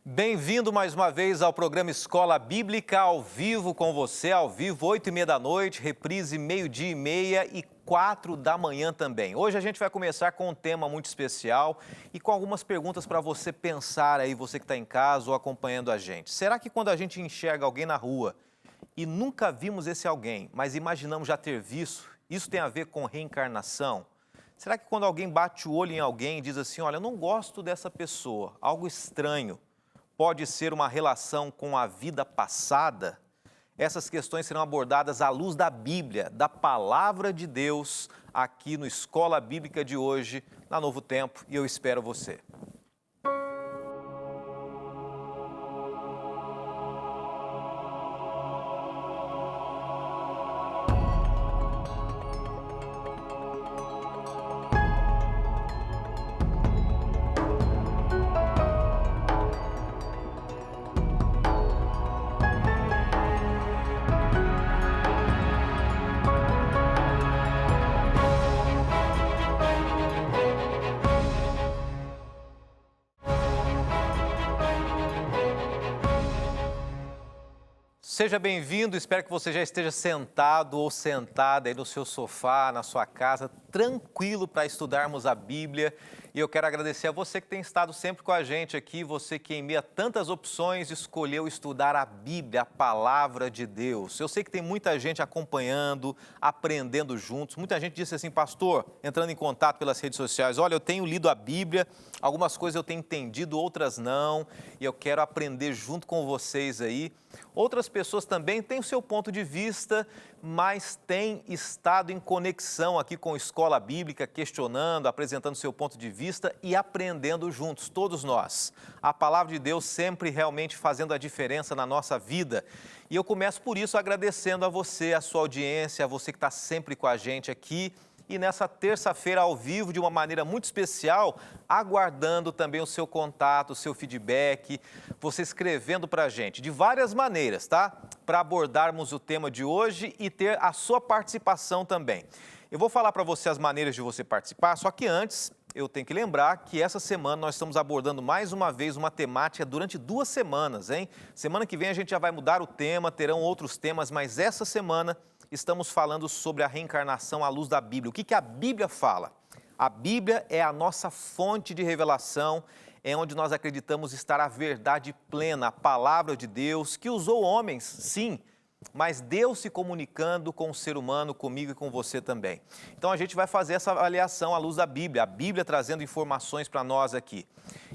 Bem-vindo mais uma vez ao programa Escola Bíblica ao vivo com você, ao vivo, 8h30 da noite, reprise 12h30 e 4 da manhã também. Hoje a gente vai começar com um tema muito especial e com algumas perguntas para você pensar aí, você que está em casa ou acompanhando a gente. Será que quando a gente enxerga alguém na rua e nunca vimos esse alguém, mas imaginamos já ter visto, isso tem a ver com reencarnação? Será que quando alguém bate o olho em alguém e diz assim, olha, eu não gosto dessa pessoa, algo estranho, pode ser uma relação com a vida passada? Essas questões serão abordadas à luz da Bíblia, da Palavra de Deus, aqui no Escola Bíblica de hoje, na Novo Tempo, e eu espero você. Seja bem-vindo, espero que você já esteja sentado ou sentada aí no seu sofá, na sua casa, tranquilo para estudarmos a Bíblia. E eu quero agradecer a você que tem estado sempre com a gente aqui, você que em meio a tantas opções escolheu estudar a Bíblia, a Palavra de Deus. Eu sei que tem muita gente acompanhando, aprendendo juntos. Muita gente disse assim, pastor, entrando em contato pelas redes sociais, olha, eu tenho lido a Bíblia, algumas coisas eu tenho entendido, outras não, e eu quero aprender junto com vocês aí. Outras pessoas também têm o seu ponto de vista, mas têm estado em conexão aqui com a Escola Bíblica, questionando, apresentando seu ponto de vista e aprendendo juntos, todos nós. A Palavra de Deus sempre realmente fazendo a diferença na nossa vida. E eu começo por isso agradecendo a você, a sua audiência, a você que está sempre com a gente aqui. E nessa terça-feira ao vivo, de uma maneira muito especial, aguardando também o seu contato, o seu feedback, você escrevendo para a gente de várias maneiras, tá? Para abordarmos o tema de hoje e ter a sua participação também. Eu vou falar para você as maneiras de você participar, só que antes eu tenho que lembrar que essa semana nós estamos abordando mais uma vez uma temática durante 2 semanas, hein? Semana que vem a gente já vai mudar o tema, terão outros temas, mas essa semana estamos falando sobre a reencarnação à luz da Bíblia. O que a Bíblia fala? A Bíblia é a nossa fonte de revelação, é onde nós acreditamos estar a verdade plena, a palavra de Deus, que usou homens, sim, mas Deus se comunicando com o ser humano, comigo e com você também. Então a gente vai fazer essa avaliação à luz da Bíblia, a Bíblia trazendo informações para nós aqui.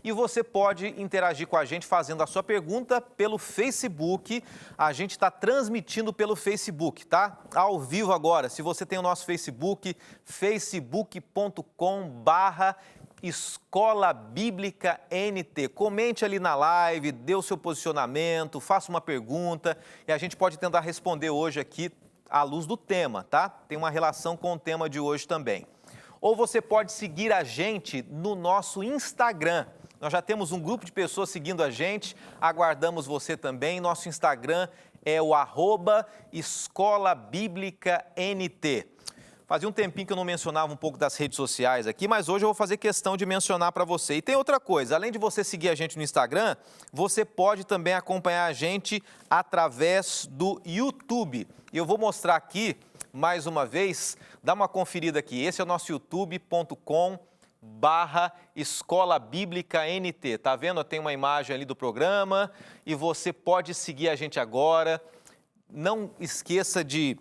E você pode interagir com a gente fazendo a sua pergunta pelo Facebook. A gente está transmitindo pelo Facebook, tá? Ao vivo agora. Se você tem o nosso Facebook, facebook.com/Escola Bíblica NT. Comente ali na live, dê o seu posicionamento, faça uma pergunta e a gente pode tentar responder hoje aqui à luz do tema, tá? Tem uma relação com o tema de hoje também. Ou você pode seguir a gente no nosso Instagram. Nós já temos um grupo de pessoas seguindo a gente, aguardamos você também. Nosso Instagram é o @Escola Bíblica NT. Fazia um tempinho que eu não mencionava um pouco das redes sociais aqui, mas hoje eu vou fazer questão de mencionar para você. E tem outra coisa, além de você seguir a gente no Instagram, você pode também acompanhar a gente através do YouTube. E eu vou mostrar aqui, mais uma vez, dá uma conferida aqui. Esse é o nosso youtube.com/Escola Bíblica NT. Tá vendo? Tem uma imagem ali do programa e você pode seguir a gente agora. Não esqueça de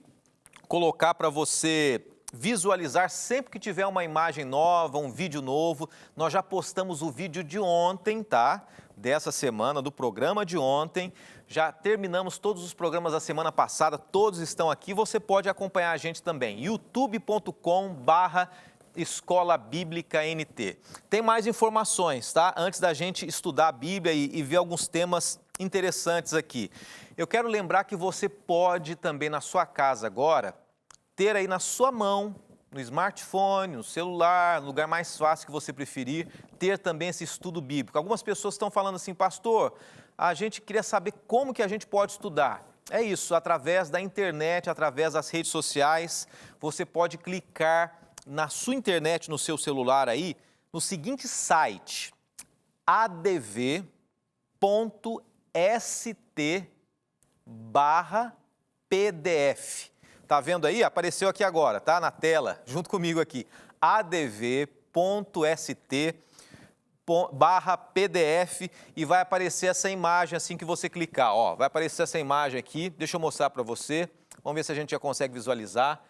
colocar para você visualizar sempre que tiver uma imagem nova, um vídeo novo. Nós já postamos o vídeo de ontem, tá? Dessa semana, do programa de ontem. Já terminamos todos os programas da semana passada, todos estão aqui. Você pode acompanhar a gente também. youtube.com/Escola Bíblica NT. Tem mais informações, tá? Antes da gente estudar a Bíblia e ver alguns temas interessantes aqui. Eu quero lembrar que você pode também na sua casa agora ter aí na sua mão, no smartphone, no celular, no lugar mais fácil que você preferir, ter também esse estudo bíblico. Algumas pessoas estão falando assim, pastor, a gente queria saber como que a gente pode estudar. É isso, através da internet, através das redes sociais, você pode clicar na sua internet, no seu celular aí, no seguinte site, adv, adv.st/pdf. Tá vendo aí? Apareceu aqui agora, tá? Na tela, junto comigo aqui. adv.st/pdf e vai aparecer essa imagem assim que você clicar. Ó, vai aparecer essa imagem aqui. Deixa eu mostrar para você. Vamos ver se a gente já consegue visualizar.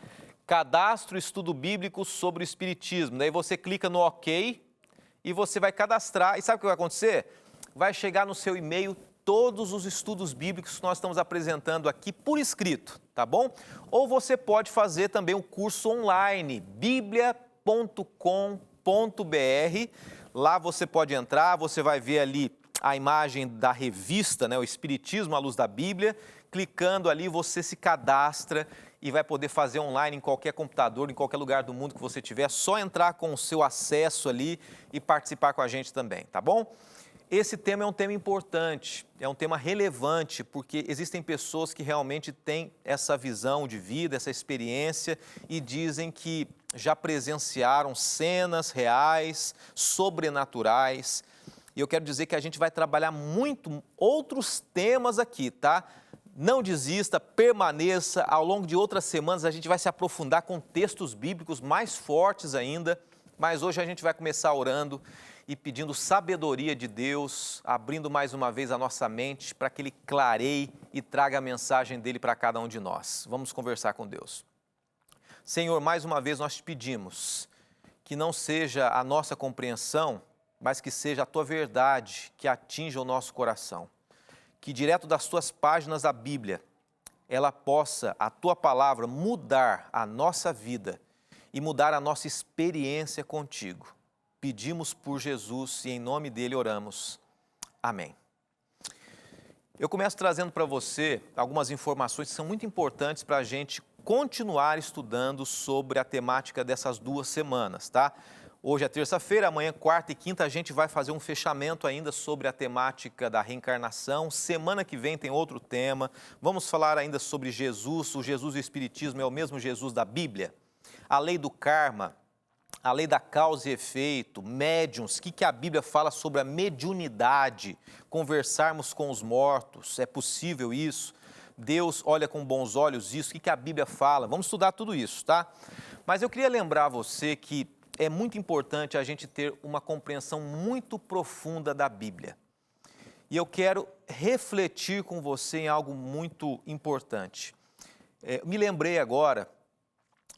Cadastro estudo bíblico sobre o Espiritismo. Daí você clica no OK e você vai cadastrar. E sabe o que vai acontecer? Vai chegar no seu e-mail todos os estudos bíblicos que nós estamos apresentando aqui por escrito, tá bom? Ou você pode fazer também o curso online, biblia.com.br. Lá você pode entrar, você vai ver ali a imagem da revista, né, o Espiritismo à Luz da Bíblia. Clicando ali, você se cadastra e vai poder fazer online em qualquer computador, em qualquer lugar do mundo que você tiver. É só entrar com o seu acesso ali e participar com a gente também, tá bom? Esse tema é um tema importante, é um tema relevante, porque existem pessoas que realmente têm essa visão de vida, essa experiência e dizem que já presenciaram cenas reais, sobrenaturais. E eu quero dizer que a gente vai trabalhar muito outros temas aqui, tá? Não desista, permaneça. Ao longo de outras semanas a gente vai se aprofundar com textos bíblicos mais fortes ainda, mas hoje a gente vai começar orando e pedindo sabedoria de Deus, abrindo mais uma vez a nossa mente para que Ele clareie e traga a mensagem dEle para cada um de nós. Vamos conversar com Deus. Senhor, mais uma vez nós te pedimos que não seja a nossa compreensão, mas que seja a Tua verdade que atinja o nosso coração. Que direto das Tuas páginas da Bíblia, ela possa, a Tua palavra, mudar a nossa vida e mudar a nossa experiência contigo. Pedimos por Jesus e em nome dele oramos. Amém. Eu começo trazendo para você algumas informações que são muito importantes para a gente continuar estudando sobre a temática dessas 2 semanas, tá? Hoje é terça-feira, amanhã, quarta e quinta, a gente vai fazer um fechamento ainda sobre a temática da reencarnação. Semana que vem tem outro tema. Vamos falar ainda sobre Jesus. O Jesus do Espiritismo é o mesmo Jesus da Bíblia? A lei do karma, a lei da causa e efeito, médiuns, o que a Bíblia fala sobre a mediunidade, conversarmos com os mortos, é possível isso? Deus olha com bons olhos isso, o que a Bíblia fala? Vamos estudar tudo isso, tá? Mas eu queria lembrar você que é muito importante a gente ter uma compreensão muito profunda da Bíblia. E eu quero refletir com você em algo muito importante. Me lembrei agora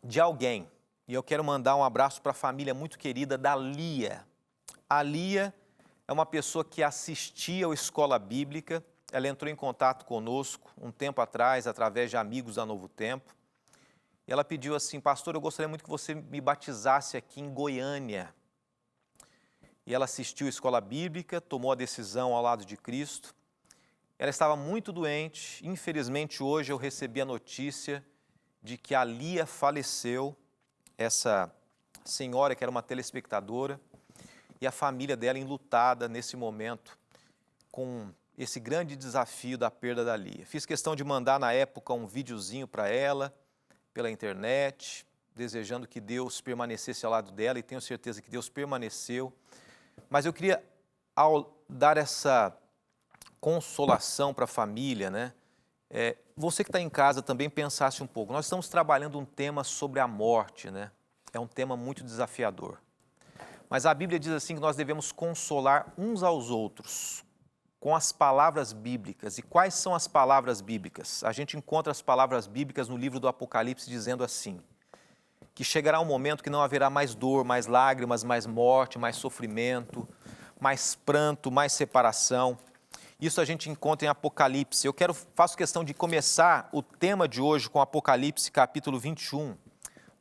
de alguém, e eu quero mandar um abraço para a família muito querida da Lia. A Lia é uma pessoa que assistia à escola bíblica, ela entrou em contato conosco um tempo atrás, através de amigos da Novo Tempo, e ela pediu assim: pastor, eu gostaria muito que você me batizasse aqui em Goiânia. E ela assistiu à escola bíblica, tomou a decisão ao lado de Cristo. Ela estava muito doente, infelizmente hoje eu recebi a notícia de que a Lia faleceu, essa senhora que era uma telespectadora, e a família dela enlutada nesse momento com esse grande desafio da perda da Lia. Fiz questão de mandar na época um videozinho para ela, pela internet, desejando que Deus permanecesse ao lado dela, e tenho certeza que Deus permaneceu. Mas eu queria, ao dar essa consolação para a família, né? Você que está em casa também pensasse um pouco. Nós estamos trabalhando um tema sobre a morte, né? É um tema muito desafiador. Mas a Bíblia diz assim que nós devemos consolar uns aos outros com as palavras bíblicas. E quais são as palavras bíblicas? A gente encontra as palavras bíblicas no livro do Apocalipse dizendo assim, que chegará um momento que não haverá mais dor, mais lágrimas, mais morte, mais sofrimento, mais pranto, mais separação. Isso a gente encontra em Apocalipse. Faço questão de começar o tema de hoje com Apocalipse capítulo 21,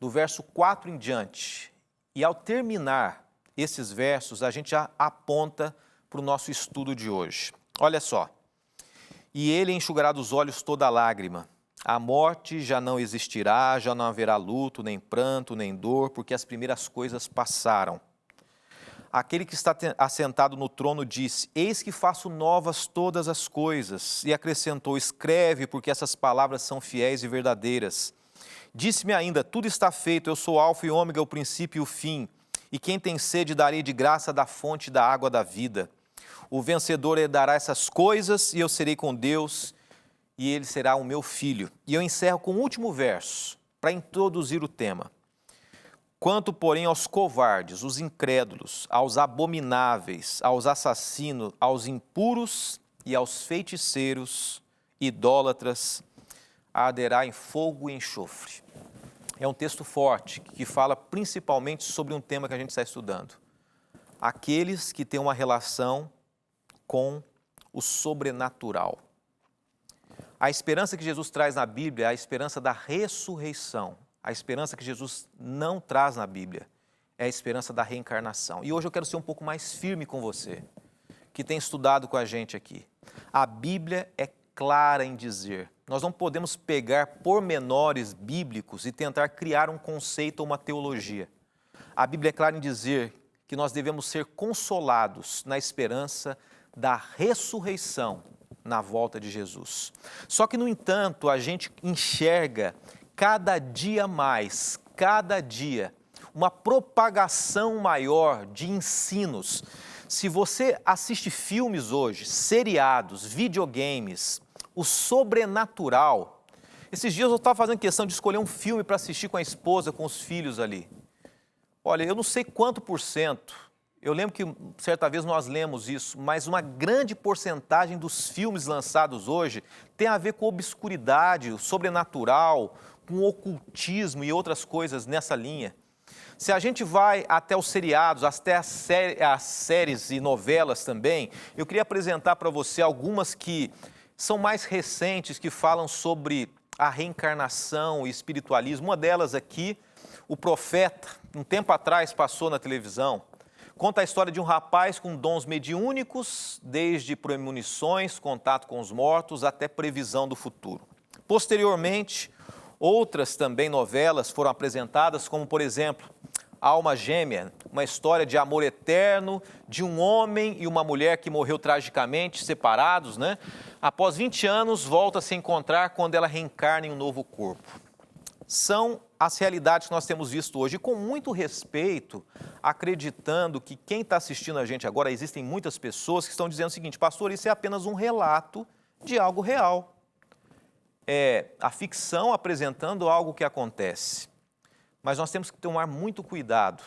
do verso 4 em diante. E ao terminar esses versos, a gente já aponta para o nosso estudo de hoje. Olha só. E ele enxugará dos olhos toda lágrima. A morte já não existirá, já não haverá luto, nem pranto, nem dor, porque as primeiras coisas passaram. Aquele que está assentado no trono disse: eis que faço novas todas as coisas. E acrescentou: escreve, porque essas palavras são fiéis e verdadeiras. Disse-me ainda: tudo está feito, eu sou o alfa e ômega, o princípio e o fim. E quem tem sede darei de graça da fonte da água da vida. O vencedor herdará essas coisas e eu serei com Deus e ele será o meu filho. E eu encerro com o último verso para introduzir o tema. Quanto, porém, aos covardes, os incrédulos, aos abomináveis, aos assassinos, aos impuros e aos feiticeiros, idólatras, arderá em fogo e enxofre. É um texto forte que fala principalmente sobre um tema que a gente está estudando. Aqueles que têm uma relação com o sobrenatural. A esperança que Jesus traz na Bíblia é a esperança da ressurreição. A esperança que Jesus não traz na Bíblia é a esperança da reencarnação. E hoje eu quero ser um pouco mais firme com você, que tem estudado com a gente aqui. A Bíblia é clara em dizer, nós não podemos pegar pormenores bíblicos e tentar criar um conceito ou uma teologia. A Bíblia é clara em dizer que nós devemos ser consolados na esperança da ressurreição na volta de Jesus. Só que, no entanto, a gente enxerga cada dia mais, cada dia, uma propagação maior de ensinos. Se você assiste filmes hoje, seriados, videogames, o sobrenatural. Esses dias eu estava fazendo questão de escolher um filme para assistir com a esposa, com os filhos ali. Olha, eu não sei quanto por cento, eu lembro que certa vez nós lemos isso, mas uma grande porcentagem dos filmes lançados hoje tem a ver com obscuridade, o sobrenatural, com ocultismo e outras coisas nessa linha. Se a gente vai até os seriados, até as séries e novelas também, eu queria apresentar para você algumas que são mais recentes, que falam sobre a reencarnação e espiritualismo. Uma delas aqui, O Profeta, um tempo atrás passou na televisão. Conta a história de um rapaz com dons mediúnicos, desde premonições, contato com os mortos, até previsão do futuro. Posteriormente, outras também novelas foram apresentadas, como, por exemplo, Alma Gêmea, uma história de amor eterno de um homem e uma mulher que morreu tragicamente, separados, né? Após 20 anos, volta a se encontrar quando ela reencarna em um novo corpo. São as realidades que nós temos visto hoje, e com muito respeito, acreditando que quem está assistindo a gente agora, existem muitas pessoas que estão dizendo o seguinte: pastor, isso é apenas um relato de algo real. É a ficção apresentando algo que acontece. Mas nós temos que tomar muito cuidado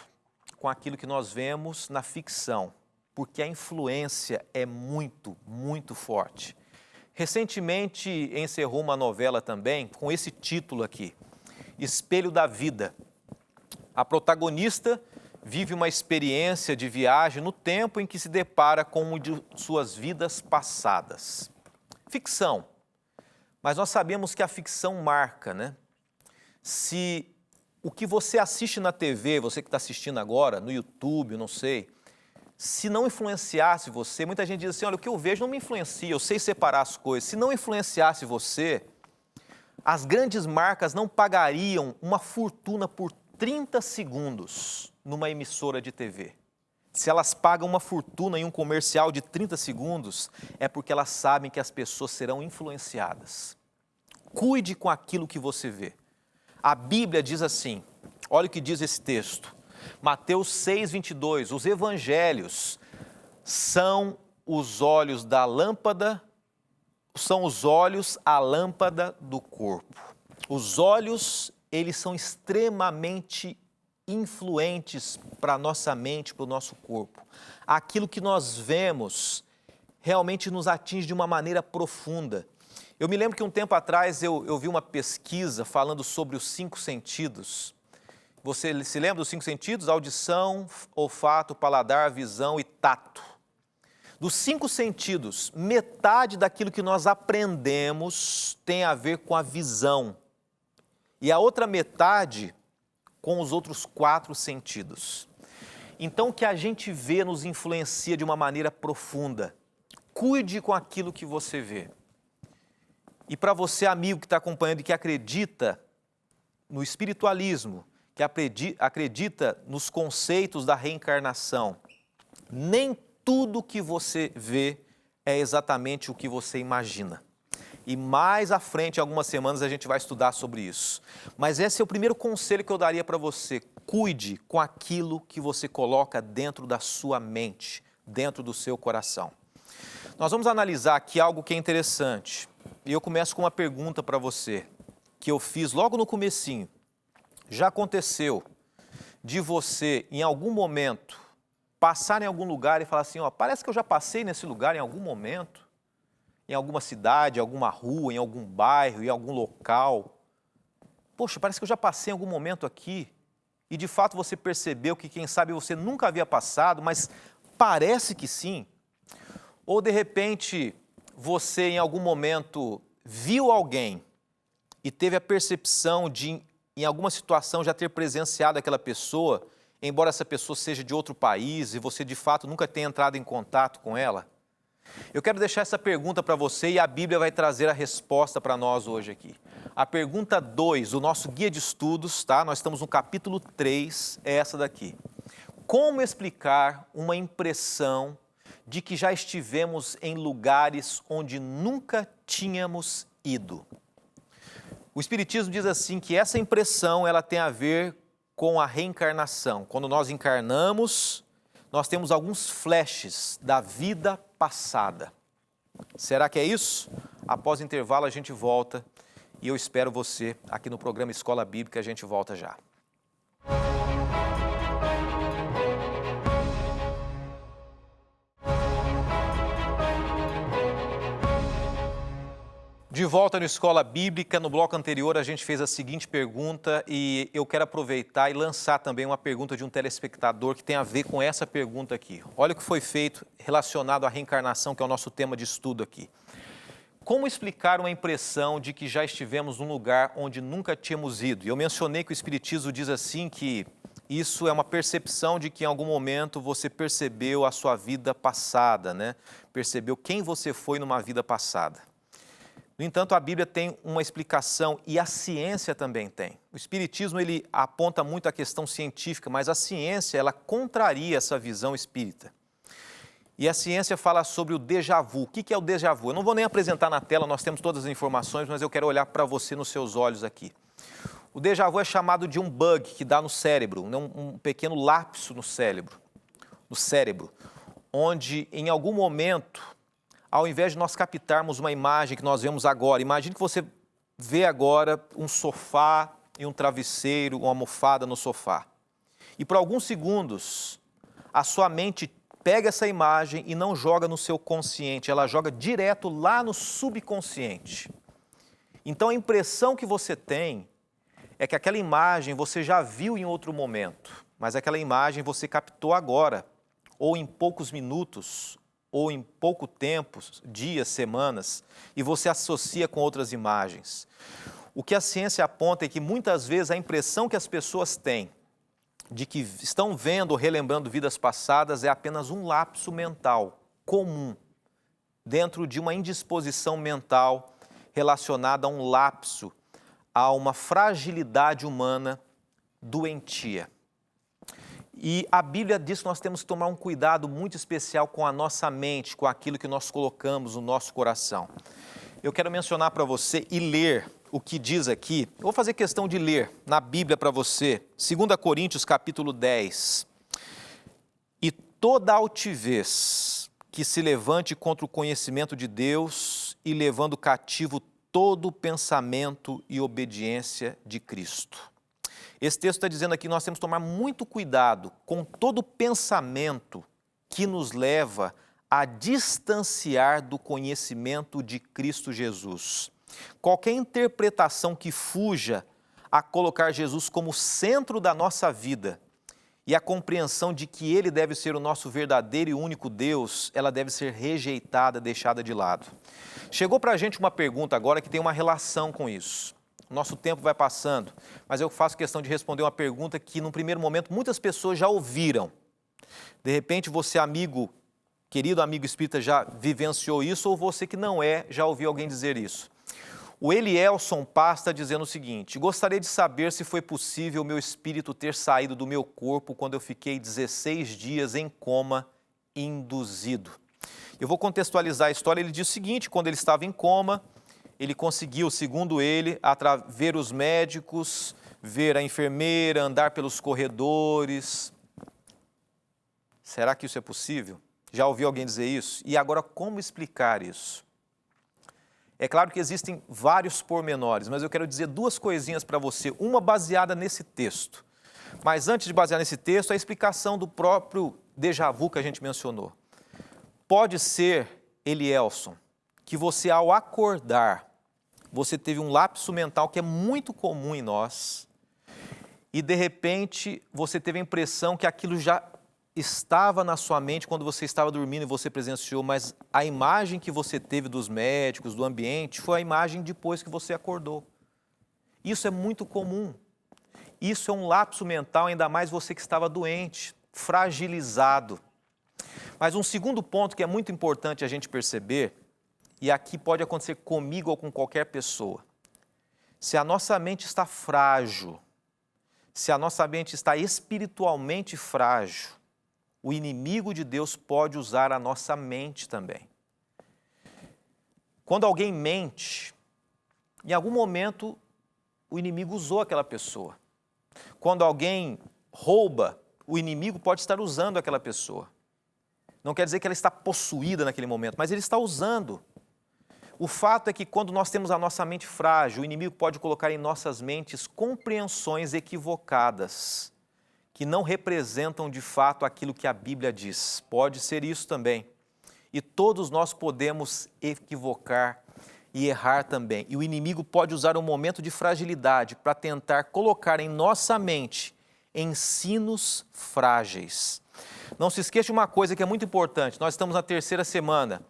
com aquilo que nós vemos na ficção, porque a influência é muito, muito forte. Recentemente encerrou uma novela também com esse título aqui, Espelho da Vida. A protagonista vive uma experiência de viagem no tempo em que se depara com uma de suas vidas passadas. Ficção. Mas nós sabemos que a ficção marca, né? Se o que você assiste na TV, você que está assistindo agora, no YouTube, não sei, se não influenciasse você, muita gente diz assim, olha, o que eu vejo não me influencia, eu sei separar as coisas. Se não influenciasse você, as grandes marcas não pagariam uma fortuna por 30 segundos numa emissora de TV. Se elas pagam uma fortuna em um comercial de 30 segundos, é porque elas sabem que as pessoas serão influenciadas. Cuide com aquilo que você vê. A Bíblia diz assim, olha o que diz esse texto, Mateus 6:22, os evangelhos são os olhos da lâmpada, são os olhos a lâmpada do corpo. Os olhos, eles são extremamente influentes para a nossa mente, para o nosso corpo. Aquilo que nós vemos realmente nos atinge de uma maneira profunda. Eu me lembro que um tempo atrás eu vi uma pesquisa falando sobre os 5 sentidos. Você se lembra dos 5 sentidos? Audição, olfato, paladar, visão e tato. Dos 5 sentidos, metade daquilo que nós aprendemos tem a ver com a visão. E a outra metade com os outros 4 sentidos. Então, o que a gente vê nos influencia de uma maneira profunda. Cuide com aquilo que você vê. E para você, amigo que está acompanhando e que acredita no espiritualismo, que acredita nos conceitos da reencarnação, nem tudo que você vê é exatamente o que você imagina. E mais à frente, em algumas semanas, a gente vai estudar sobre isso. Mas esse é o primeiro conselho que eu daria para você. Cuide com aquilo que você coloca dentro da sua mente, dentro do seu coração. Nós vamos analisar aqui algo que é interessante. E eu começo com uma pergunta para você, que eu fiz logo no comecinho. Já aconteceu de você, em algum momento, passar em algum lugar e falar assim, ó, parece que eu já passei nesse lugar em algum momento, em alguma cidade, em alguma rua, em algum bairro, em algum local. Poxa, parece que eu já passei em algum momento aqui. E de fato você percebeu que, quem sabe, você nunca havia passado, mas parece que sim. Ou de repente você em algum momento viu alguém e teve a percepção de, em alguma situação, já ter presenciado aquela pessoa, embora essa pessoa seja de outro país e você de fato nunca tenha entrado em contato com ela? Eu quero deixar essa pergunta para você e a Bíblia vai trazer a resposta para nós hoje aqui. A pergunta 2, o nosso guia de estudos, tá? Nós estamos no capítulo 3, é essa daqui. Como explicar uma impressão de que já estivemos em lugares onde nunca tínhamos ido? O Espiritismo diz assim que essa impressão ela tem a ver com a reencarnação. Quando nós encarnamos, nós temos alguns flashes da vida passada. Será que é isso? Após o intervalo a gente volta e eu espero você aqui no programa Escola Bíblica, a gente volta já. De volta no Escola Bíblica, no bloco anterior a gente fez a seguinte pergunta e eu quero aproveitar e lançar também uma pergunta de um telespectador que tem a ver com essa pergunta aqui. Olha o que foi feito relacionado à reencarnação, que é o nosso tema de estudo aqui. Como explicar uma impressão de que já estivemos num lugar onde nunca tínhamos ido? E eu mencionei que o Espiritismo diz assim que isso é uma percepção de que em algum momento você percebeu a sua vida passada, né? Percebeu quem você foi numa vida passada. No entanto, a Bíblia tem uma explicação e a ciência também tem. O Espiritismo ele aponta muito a questão científica, mas a ciência ela contraria essa visão espírita. E a ciência fala sobre o déjà vu. O que é o déjà vu? Eu não vou nem apresentar na tela, nós temos todas as informações, mas eu quero olhar para você nos seus olhos aqui. O déjà vu é chamado de um bug que dá no cérebro, um pequeno lapso no cérebro, onde em algum momento, ao invés de nós captarmos uma imagem que nós vemos agora, imagine que você vê agora um sofá e um travesseiro, uma almofada no sofá. E por alguns segundos, a sua mente pega essa imagem e não joga no seu consciente, ela joga direto lá no subconsciente. Então a impressão que você tem é que aquela imagem você já viu em outro momento, mas aquela imagem você captou agora, ou em poucos minutos, ou em pouco tempo, dias, semanas, e você associa com outras imagens. O que a ciência aponta é que muitas vezes a impressão que as pessoas têm de que estão vendo ou relembrando vidas passadas é apenas um lapso mental comum, dentro de uma indisposição mental relacionada a um lapso, a uma fragilidade humana doentia. E a Bíblia diz que nós temos que tomar um cuidado muito especial com a nossa mente, com aquilo que nós colocamos no nosso coração. Eu quero mencionar para você e ler o que diz aqui. Eu vou fazer questão de ler na Bíblia para você, 2 Coríntios capítulo 10. E toda altivez que se levante contra o conhecimento de Deus e levando cativo todo pensamento e obediência de Cristo. Esse texto está dizendo aqui que nós temos que tomar muito cuidado com todo pensamento que nos leva a distanciar do conhecimento de Cristo Jesus. Qualquer interpretação que fuja a colocar Jesus como centro da nossa vida e a compreensão de que Ele deve ser o nosso verdadeiro e único Deus, ela deve ser rejeitada, deixada de lado. Chegou para a gente uma pergunta agora que tem uma relação com isso. Nosso tempo vai passando, mas eu faço questão de responder uma pergunta que, num primeiro momento, muitas pessoas já ouviram. De repente, você, amigo, querido amigo espírita, já vivenciou isso, ou você que não é, já ouviu alguém dizer isso. O Elielson Paz está dizendo o seguinte: gostaria de saber se foi possível o meu espírito ter saído do meu corpo quando eu fiquei 16 dias em coma induzido. Eu vou contextualizar a história. Ele diz o seguinte: quando ele estava em coma, ele conseguiu, segundo ele, ver os médicos, ver a enfermeira, andar pelos corredores. Será que isso é possível? Já ouviu alguém dizer isso? E agora, como explicar isso? É claro que existem vários pormenores, mas eu quero dizer duas coisinhas para você, uma baseada nesse texto. Mas antes de basear nesse texto, a explicação do próprio déjà vu que a gente mencionou. Pode ser, Elielson, que você ao acordar, você teve um lapso mental que é muito comum em nós, e de repente você teve a impressão que aquilo já estava na sua mente quando você estava dormindo e você presenciou, mas a imagem que você teve dos médicos, do ambiente, foi a imagem depois que você acordou. Isso é muito comum. Isso é um lapso mental, ainda mais você que estava doente, fragilizado. Mas um segundo ponto que é muito importante a gente perceber, e aqui pode acontecer comigo ou com qualquer pessoa, se a nossa mente está frágil, se a nossa mente está espiritualmente frágil, o inimigo de Deus pode usar a nossa mente também. Quando alguém mente, em algum momento o inimigo usou aquela pessoa. Quando alguém rouba, o inimigo pode estar usando aquela pessoa. Não quer dizer que ela está possuída naquele momento, mas ele está usando. O fato é que quando nós temos a nossa mente frágil, o inimigo pode colocar em nossas mentes compreensões equivocadas, que não representam de fato aquilo que a Bíblia diz. Pode ser isso também. E todos nós podemos equivocar e errar também. E o inimigo pode usar um momento de fragilidade para tentar colocar em nossa mente ensinos frágeis. Não se esqueça de uma coisa que é muito importante. Nós estamos na terceira semana.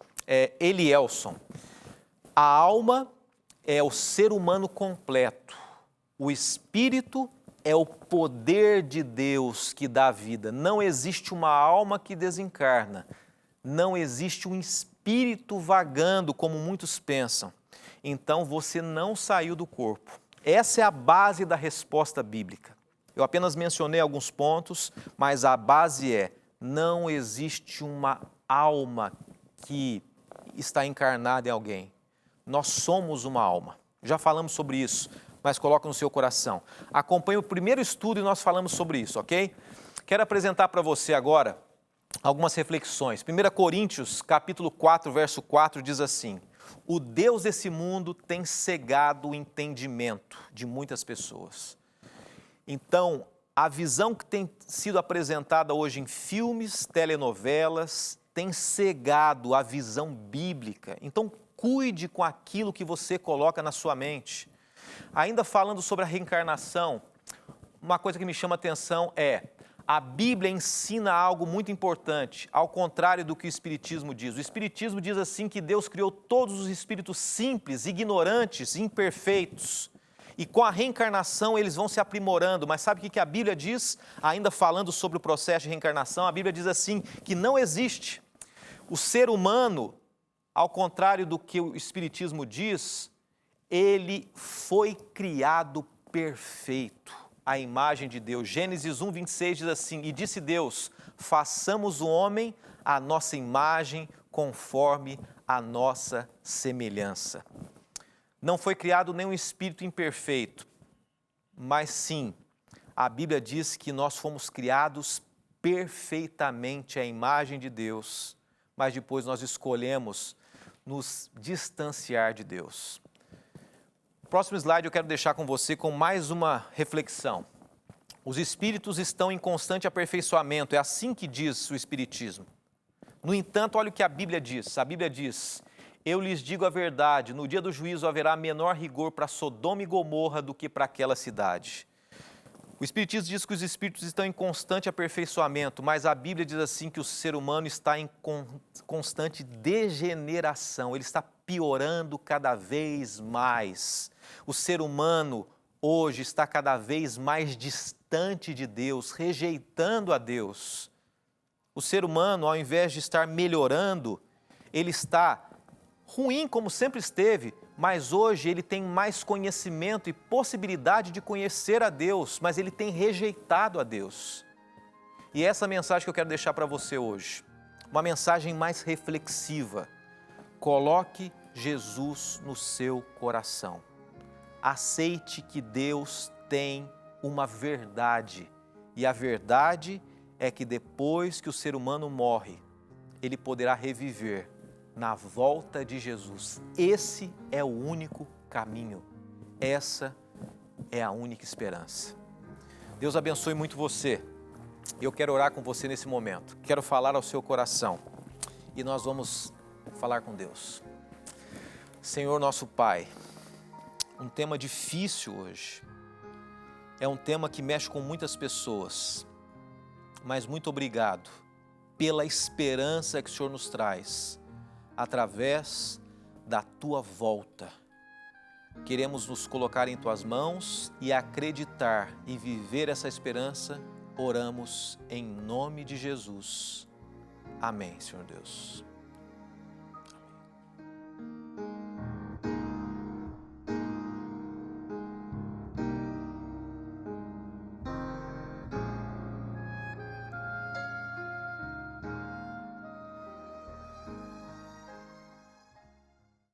Elielson. A alma é o ser humano completo. O espírito é o poder de Deus que dá vida. Não existe uma alma que desencarna. Não existe um espírito vagando, como muitos pensam. Então você não saiu do corpo. Essa é a base da resposta bíblica. Eu apenas mencionei alguns pontos, mas a base é: não existe uma alma que está encarnada em alguém. Nós somos uma alma. Já falamos sobre isso, mas coloca no seu coração. Acompanhe o primeiro estudo e nós falamos sobre isso, ok? Quero apresentar para você agora algumas reflexões. 1 Coríntios, capítulo 4, verso 4, diz assim: o Deus desse mundo tem cegado o entendimento de muitas pessoas. Então, a visão que tem sido apresentada hoje em filmes, telenovelas, tem cegado a visão bíblica. Então, cuide com aquilo que você coloca na sua mente. Ainda falando sobre a reencarnação, uma coisa que me chama a atenção é: a Bíblia ensina algo muito importante, ao contrário do que o Espiritismo diz. O Espiritismo diz assim que Deus criou todos os espíritos simples, ignorantes, imperfeitos. E com a reencarnação eles vão se aprimorando. Mas sabe o que a Bíblia diz? Ainda falando sobre o processo de reencarnação, a Bíblia diz assim, que não existe. O ser humano, ao contrário do que o Espiritismo diz, ele foi criado perfeito, à imagem de Deus. Gênesis 1, 26 diz assim: e disse Deus, façamos o homem à nossa imagem, conforme a nossa semelhança. Não foi criado nenhum espírito imperfeito, mas sim, a Bíblia diz que nós fomos criados perfeitamente à imagem de Deus, mas depois nós escolhemos nos distanciar de Deus. No próximo slide eu quero deixar com você com mais uma reflexão. Os espíritos estão em constante aperfeiçoamento, é assim que diz o Espiritismo. No entanto, olha o que a Bíblia diz. A Bíblia diz: eu lhes digo a verdade, no dia do juízo haverá menor rigor para Sodoma e Gomorra do que para aquela cidade. O Espiritismo diz que os espíritos estão em constante aperfeiçoamento, mas a Bíblia diz assim que o ser humano está em constante degeneração, ele está piorando cada vez mais. O ser humano hoje está cada vez mais distante de Deus, rejeitando a Deus. O ser humano, ao invés de estar melhorando, ele está ruim como sempre esteve, mas hoje ele tem mais conhecimento e possibilidade de conhecer a Deus, mas ele tem rejeitado a Deus. E essa mensagem que eu quero deixar para você hoje, uma mensagem mais reflexiva. Coloque Jesus no seu coração. Aceite que Deus tem uma verdade, e a verdade é que depois que o ser humano morre, ele poderá reviver na volta de Jesus. Esse é o único caminho. Essa é a única esperança. Deus abençoe muito você. Eu quero orar com você nesse momento. Quero falar ao seu coração. E nós vamos falar com Deus. Senhor nosso Pai, um tema difícil hoje. É um tema que mexe com muitas pessoas. Mas muito obrigado pela esperança que o Senhor nos traz através da Tua volta. Queremos nos colocar em Tuas mãos e acreditar e viver essa esperança. Oramos em nome de Jesus. Amém, Senhor Deus.